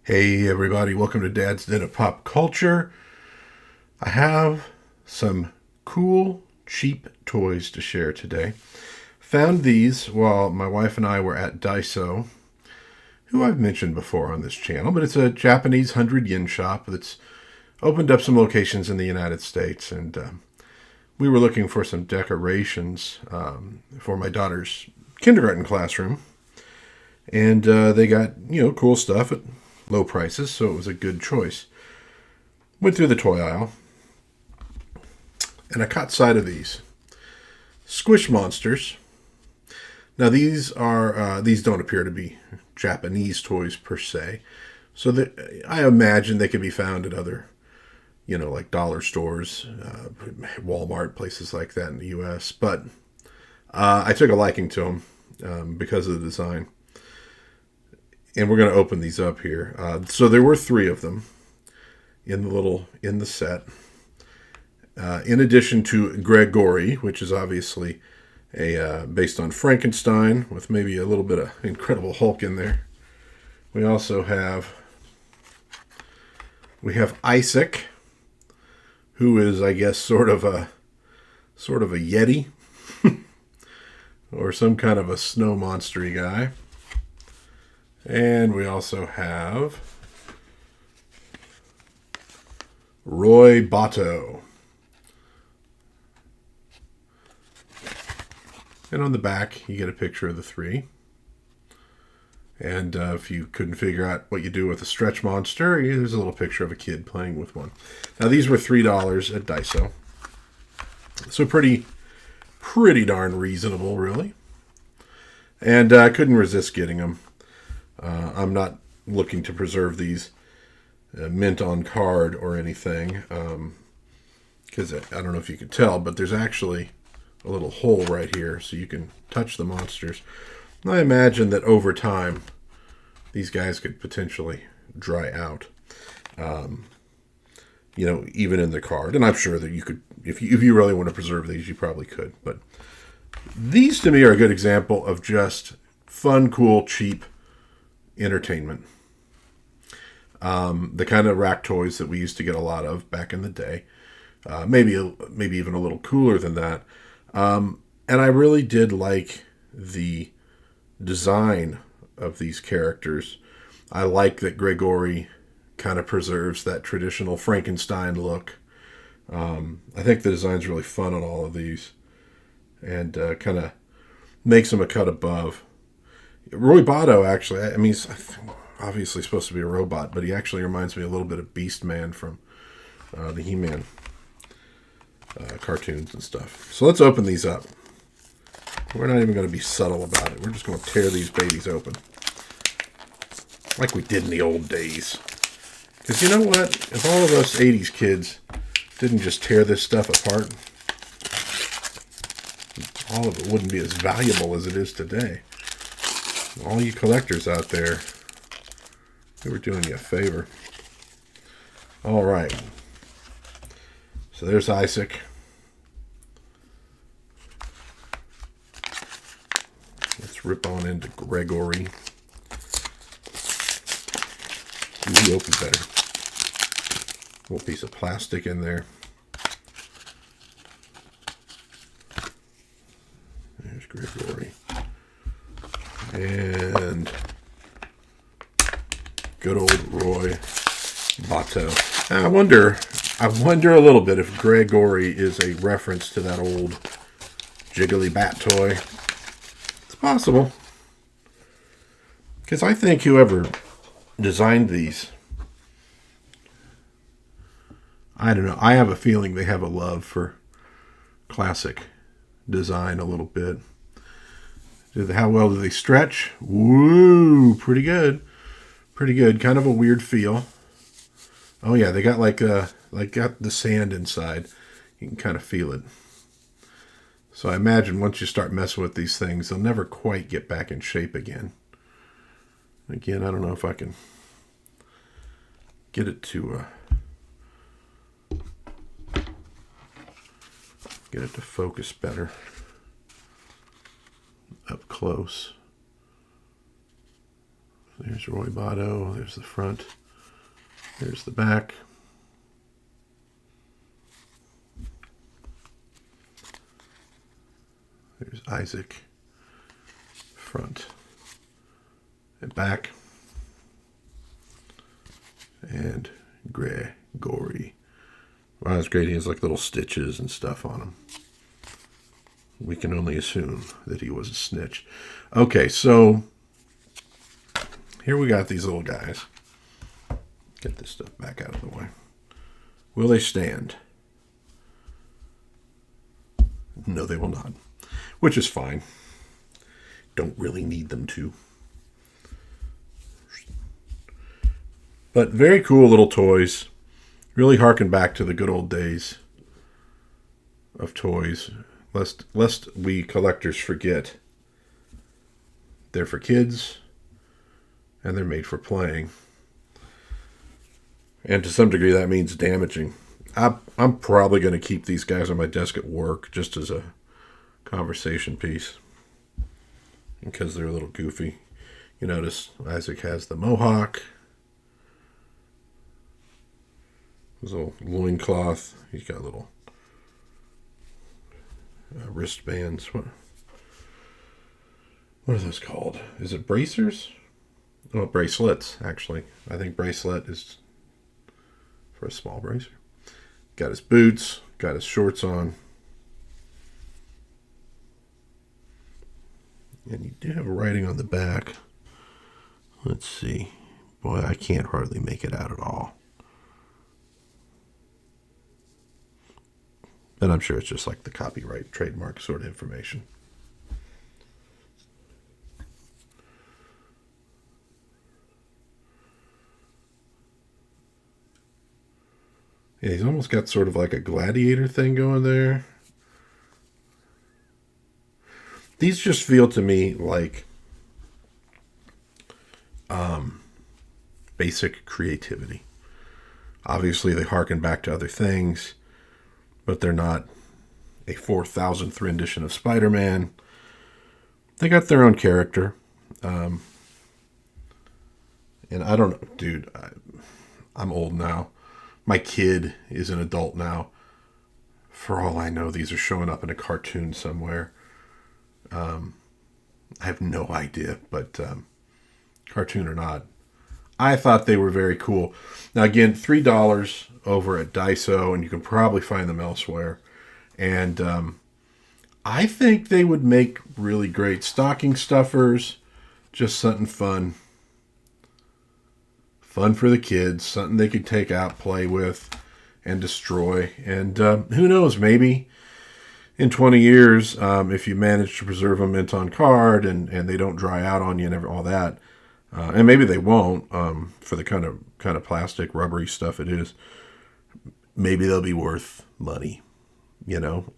Hey everybody, welcome to Dad's Den of Pop Culture. I have some cool, cheap toys to share today. Found these while my wife and I were at Daiso, who I've mentioned before on this channel, but it's a Japanese 100 yen shop that's opened up some locations in the United States, and we were looking for some decorations for my daughter's kindergarten classroom, and they got, cool stuff at low prices, so it was a good choice. Went through the toy aisle, and I caught sight of these Squish Monsters. Now these don't appear to be Japanese toys per se, so I imagine they could be found at other, like dollar stores, Walmart, places like that in the U.S. But I took a liking to them because of the design. And we're going to open these up here. So there were 3 of them in the set. In addition to Gregory, which is obviously based on Frankenstein with maybe a little bit of Incredible Hulk in there. We also have Isaac, who is, I guess, sort of a Yeti or some kind of a snow monstery guy. And we also have Roy Bato. And on the back, you get a picture of the 3. And if you couldn't figure out what you do with a stretch monster, there's a little picture of a kid playing with one. Now, these were $3 at Daiso. So pretty darn reasonable, really. And I couldn't resist getting them. I'm not looking to preserve these mint on card or anything, because I don't know if you can tell, but there's actually a little hole right here so you can touch the monsters. And I imagine that over time these guys could potentially dry out, even in the card. And I'm sure that you could, if you really want to preserve these, you probably could. But these to me are a good example of just fun, cool, cheap entertainment. The kind of rack toys that we used to get a lot of back in the day. Maybe even a little cooler than that. And I really did like the design of these characters. I like that Gregory kind of preserves that traditional Frankenstein look. I think the design's really fun on all of these, and kind of makes them a cut above. Roy Bato, actually, he's obviously supposed to be a robot, but he actually reminds me a little bit of Beastman from the He-Man cartoons and stuff. So let's open these up. We're not even going to be subtle about it. We're just going to tear these babies open, like we did in the old days. Because you know what? If all of us 80s kids didn't just tear this stuff apart, all of it wouldn't be as valuable as it is today. All you collectors out there, we were doing you a favor. All right. So there's Isaac. Let's rip on into Gregory. Ooh, he opened better. Little piece of plastic in there. There's Gregory. And good old Roy Bato. I wonder a little bit if Gregory is a reference to that old Jiggly Bat toy. It's possible. Because I think whoever designed these, I don't know, I have a feeling they have a love for classic design a little bit. How well do they stretch? Woo, pretty good. Pretty good. Kind of a weird feel. Oh yeah, they got got the sand inside. You can kind of feel it. So I imagine once you start messing with these things, they'll never quite get back in shape again. Again, I don't know if I can get it to focus better up close. There's Roy Botto. There's the front. There's the back. There's Isaac. Front and back. And Gregory. Wow, that's great. He has like little stitches and stuff on him. We can only assume that he was a snitch. Okay, so here we got these little guys. Get this stuff back out of the way. Will they stand? No, they will not. Which is fine. Don't really need them to. But very cool little toys. Really harken back to the good old days of toys. Lest we collectors forget. They're for kids. And they're made for playing. And to some degree that means damaging. I'm probably going to keep these guys on my desk at work just as a conversation piece. Because they're a little goofy. You notice Isaac has the mohawk. His little loincloth. He's got little wristbands. What are those called? Is it bracers? Oh, bracelets, actually. I think bracelet is for a small bracer. Got his boots. Got his shorts on. And you do have writing on the back. Let's see. Boy, I can't hardly make it out at all. And I'm sure it's just like the copyright, trademark sort of information. Yeah, he's almost got sort of like a gladiator thing going there. These just feel to me like basic creativity. Obviously, they harken back to other things, but they're not a 4,000th rendition of Spider-Man. They got their own character. And I don't know, dude, I'm old now. My kid is an adult now. For all I know, these are showing up in a cartoon somewhere. I have no idea, but cartoon or not, I thought they were very cool. Now, again, $3 over at Daiso, and you can probably find them elsewhere. And I think they would make really great stocking stuffers. Just something fun. Fun for the kids. Something they could take out, play with, and destroy. And who knows, maybe in 20 years, if you manage to preserve them mint on card and they don't dry out on you and all that, and maybe they won't for the kind of plastic, rubbery stuff it is, maybe they'll be worth money, you know.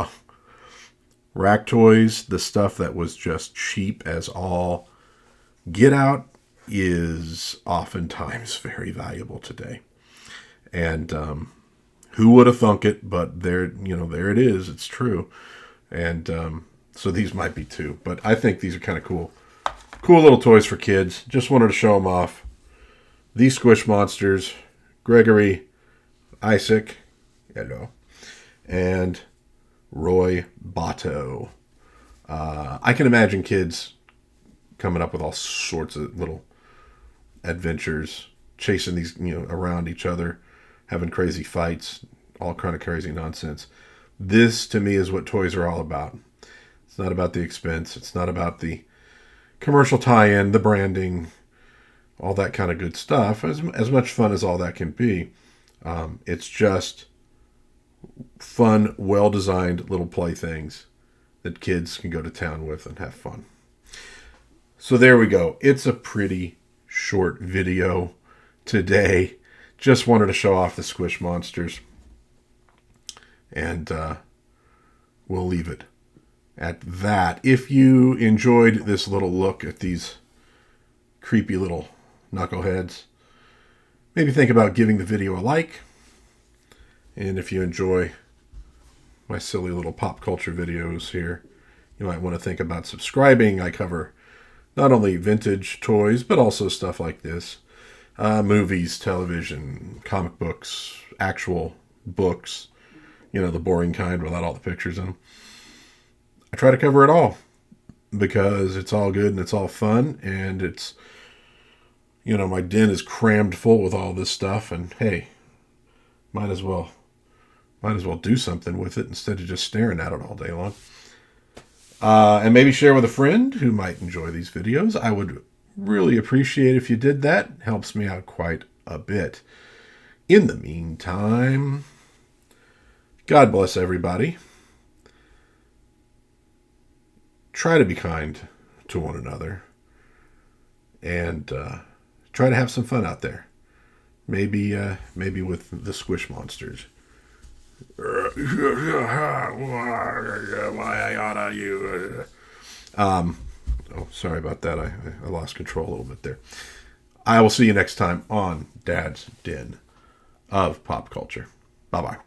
Rack toys, the stuff that was just cheap as all get out, is oftentimes very valuable today. And who would have thunk it? But there it is. It's true. And so these might be too. But I think these are kind of cool. Cool little toys for kids. Just wanted to show them off. These Squish Monsters, Gregory, Isaac, hello, and Roy Botto. I can imagine kids coming up with all sorts of little adventures, chasing these, around each other, having crazy fights, all kind of crazy nonsense. This, to me, is what toys are all about. It's not about the expense. It's not about the commercial tie-in, the branding, all that kind of good stuff. As much fun as all that can be. It's just fun, well-designed little playthings that kids can go to town with and have fun. So there we go. It's a pretty short video today. Just wanted to show off the Squish Monsters. And we'll leave it at that. If you enjoyed this little look at these creepy little knuckleheads, maybe think about giving the video a like. And if you enjoy my silly little pop culture videos here, you might want to think about subscribing. I cover Not only vintage toys, but also stuff like this. Movies, television, comic books, actual books, the boring kind without all the pictures in them. I try to cover it all because it's all good and it's all fun, and it's, my den is crammed full with all this stuff, and hey, might as well do something with it instead of just staring at it all day long. And maybe share with a friend who might enjoy these videos. I would really appreciate if you did that. It helps me out quite a bit. In the meantime, God bless everybody. Try to be kind to one another. And try to have some fun out there. Maybe with the squish monsters. Why oughta you? Oh, sorry about that. I lost control a little bit there. I will see you next time on Dad's Den of Pop Culture. Bye-bye.